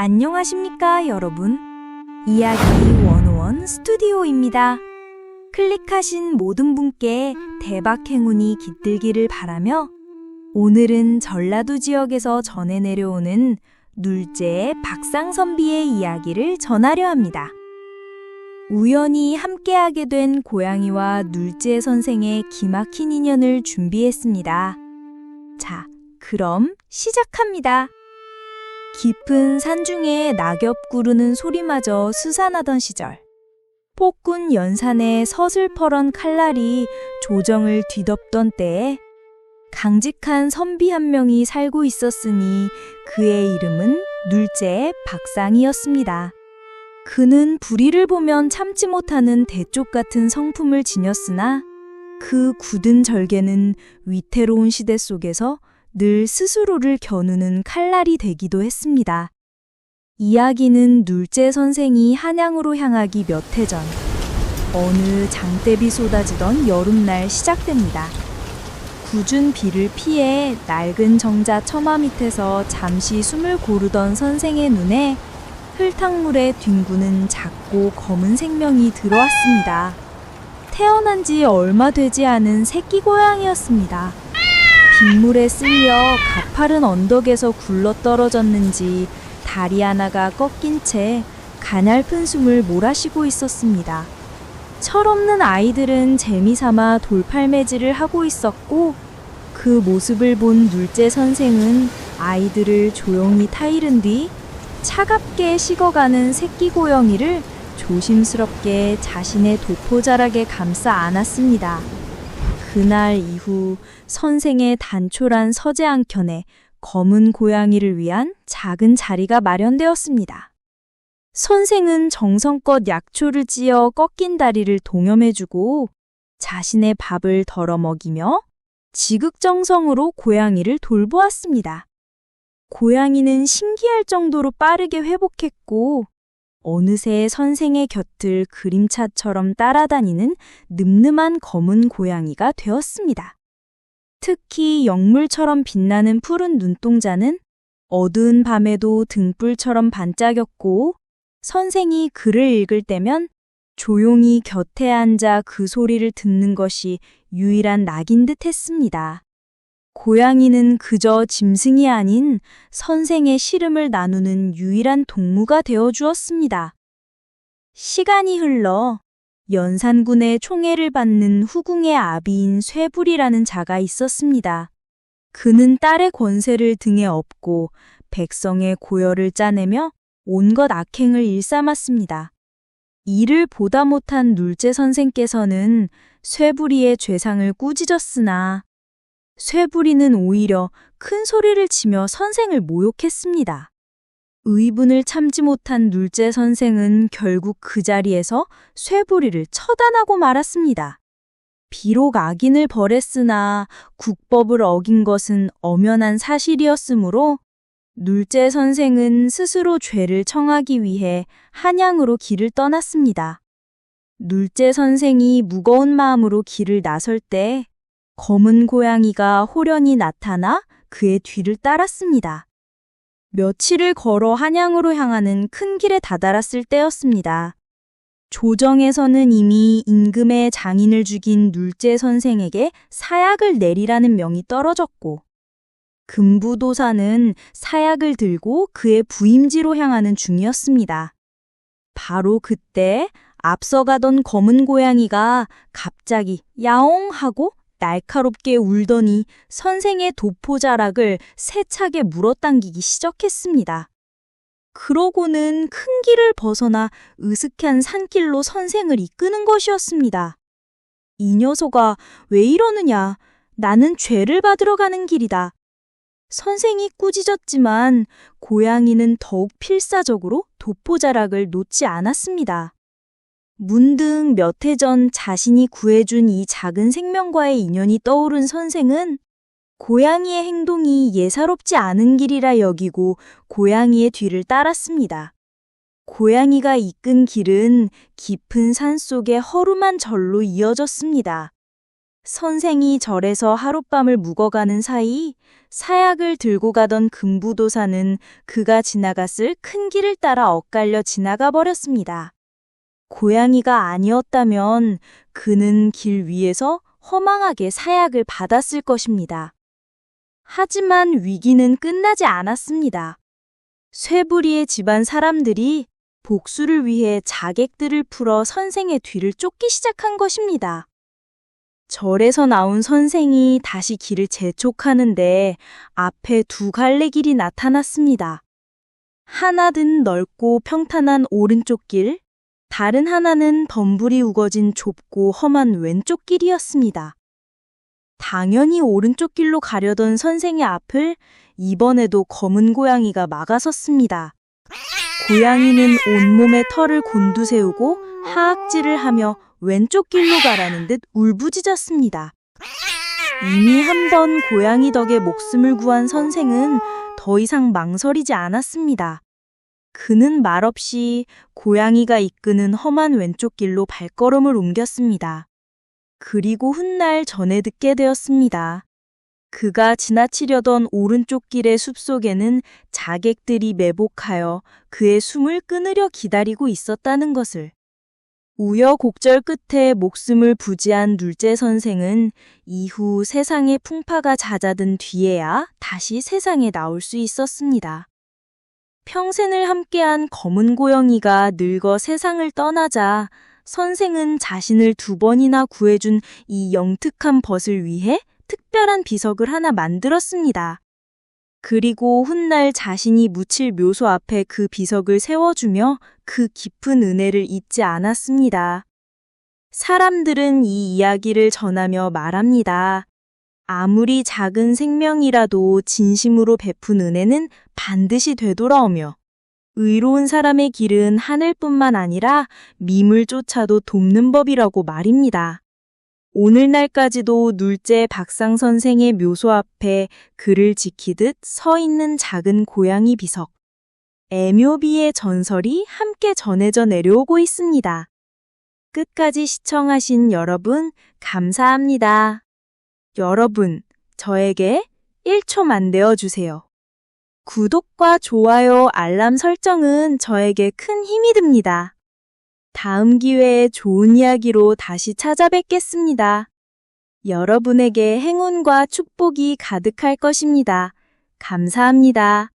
안녕하십니까, 여러분. 이야기 101 스튜디오입니다. 클릭하신 모든 분께 대박 행운이 깃들기를 바라며 오늘은 전라도 지역에서 전해 내려오는 눌제의 박상선비의 이야기를 전하려 합니다. 우연히 함께하게 된 고양이와 눌제 선생의 기막힌 인연을 준비했습니다. 자, 그럼 시작합니다. 깊은 산중에 낙엽 구르는 소리마저 스산하던 시절, 폭군 연산의 서슬퍼런 칼날이 조정을 뒤덮던 때에 강직한 선비 한 명이 살고 있었으니 그의 이름은 눌제의 박상이었습니다. 그는 불의를 보면 참지 못하는 대쪽 같은 성품을 지녔으나 그 굳은 절개는 위태로운 시대 속에서 늘 스스로를 겨누는 칼날이 되기도 했습니다. 이야기는 눌제 선생이 한양으로 향하기 몇 해 전, 어느 장대비 쏟아지던 여름날 시작됩니다. 궂은 비를 피해 낡은 정자 처마 밑에서 잠시 숨을 고르던 선생의 눈에 흙탕물에 뒹구는 작고 검은 생명이 들어왔습니다. 태어난 지 얼마 되지 않은 새끼 고양이였습니다. 빗물에 쓸려 가파른 언덕에서 굴러떨어졌는지 다리 하나가 꺾인 채 가냘픈 숨을 몰아쉬고 있었습니다. 철없는 아이들은 재미삼아 돌팔매질을 하고 있었고 그 모습을 본 눌제 선생은 아이들을 조용히 타이른 뒤 차갑게 식어가는 새끼 고양이를 조심스럽게 자신의 도포자락에 감싸 안았습니다. 그날 이후 선생의 단촐한 서재 한켠에 검은 고양이를 위한 작은 자리가 마련되었습니다. 선생은 정성껏 약초를 찧어 꺾인 다리를 동염해주고 자신의 밥을 덜어 먹이며 지극정성으로 고양이를 돌보았습니다. 고양이는 신기할 정도로 빠르게 회복했고 어느새 선생의 곁을 그림차처럼 따라다니는 늠름한 검은 고양이가 되었습니다. 특히 영물처럼 빛나는 푸른 눈동자는 어두운 밤에도 등불처럼 반짝였고 선생이 글을 읽을 때면 조용히 곁에 앉아 그 소리를 듣는 것이 유일한 낙인 듯 했습니다. 고양이는 그저 짐승이 아닌 선생의 시름을 나누는 유일한 동무가 되어 주었습니다. 시간이 흘러 연산군의 총애를 받는 후궁의 아비인 쇠불이라는 자가 있었습니다. 그는 딸의 권세를 등에 업고 백성의 고열을 짜내며 온갖 악행을 일삼았습니다. 이를 보다 못한 눌제 선생께서는 쇠불이의 죄상을 꾸짖었으나 쇠불이는 오히려 큰 소리를 치며 선생을 모욕했습니다. 의분을 참지 못한 눌제 선생은 결국 그 자리에서 쇠불이를 처단하고 말았습니다. 비록 악인을 벌했으나 국법을 어긴 것은 엄연한 사실이었으므로 눌제 선생은 스스로 죄를 청하기 위해 한양으로 길을 떠났습니다. 눌제 선생이 무거운 마음으로 길을 나설 때 검은 고양이가 호련히 나타나 그의 뒤를 따랐습니다. 며칠을 걸어 한양으로 향하는 큰 길에 다다랐을 때였습니다. 조정에서는 이미 임금의 장인을 죽인 눌제 선생에게 사약을 내리라는 명이 떨어졌고 금부도사는 사약을 들고 그의 부임지로 향하는 중이었습니다. 바로 그때 앞서가던 검은 고양이가 갑자기 야옹 하고 날카롭게 울더니 선생의 도포자락을 세차게 물어당기기 시작했습니다. 그러고는 큰 길을 벗어나 으슥한 산길로 선생을 이끄는 것이었습니다. 이 녀석아, 왜 이러느냐? 나는 죄를 받으러 가는 길이다. 선생이 꾸짖었지만 고양이는 더욱 필사적으로 도포자락을 놓지 않았습니다. 문득 몇 해 전 자신이 구해준 이 작은 생명과의 인연이 떠오른 선생은 고양이의 행동이 예사롭지 않은 길이라 여기고 고양이의 뒤를 따랐습니다. 고양이가 이끈 길은 깊은 산 속의 허름한 절로 이어졌습니다. 선생이 절에서 하룻밤을 묵어가는 사이 사약을 들고 가던 금부도사는 그가 지나갔을 큰 길을 따라 엇갈려 지나가 버렸습니다. 고양이가 아니었다면 그는 길 위에서 허망하게 사약을 받았을 것입니다. 하지만 위기는 끝나지 않았습니다. 쇠부리의 집안 사람들이 복수를 위해 자객들을 풀어 선생의 뒤를 쫓기 시작한 것입니다. 절에서 나온 선생이 다시 길을 재촉하는데 앞에 두 갈래 길이 나타났습니다. 하나는 넓고 평탄한 오른쪽 길, 다른 하나는 덤불이 우거진 좁고 험한 왼쪽 길이었습니다. 당연히 오른쪽 길로 가려던 선생의 앞을 이번에도 검은 고양이가 막아섰습니다. 고양이는 온몸에 털을 곤두세우고 하악질을 하며 왼쪽 길로 가라는 듯 울부짖었습니다. 이미 한 번 고양이 덕에 목숨을 구한 선생은 더 이상 망설이지 않았습니다. 그는 말없이 고양이가 이끄는 험한 왼쪽 길로 발걸음을 옮겼습니다. 그리고 훗날 전해 듣게 되었습니다. 그가 지나치려던 오른쪽 길의 숲속에는 자객들이 매복하여 그의 숨을 끊으려 기다리고 있었다는 것을. 우여곡절 끝에 목숨을 부지한 둘째 선생은 이후 세상의 풍파가 잦아든 뒤에야 다시 세상에 나올 수 있었습니다. 평생을 함께한 검은 고양이가 늙어 세상을 떠나자 선생은 자신을 2번이나 구해준 이 영특한 벗을 위해 특별한 비석을 하나 만들었습니다. 그리고 훗날 자신이 묻힐 묘소 앞에 그 비석을 세워주며 그 깊은 은혜를 잊지 않았습니다. 사람들은 이 이야기를 전하며 말합니다. 아무리 작은 생명이라도 진심으로 베푼 은혜는 반드시 되돌아오며 의로운 사람의 길은 하늘뿐만 아니라 밈을 쫓아도 돕는 법이라고 말입니다. 오늘날까지도 눌제 박상 선생의 묘소 앞에 그를 지키듯 서 있는 작은 고양이 비석. 애묘비의 전설이 함께 전해져 내려오고 있습니다. 끝까지 시청하신 여러분, 감사합니다. 여러분, 저에게 1초만 내어주세요. 구독과 좋아요, 알람 설정은 저에게 큰 힘이 됩니다. 다음 기회에 좋은 이야기로 다시 찾아뵙겠습니다. 여러분에게 행운과 축복이 가득할 것입니다. 감사합니다.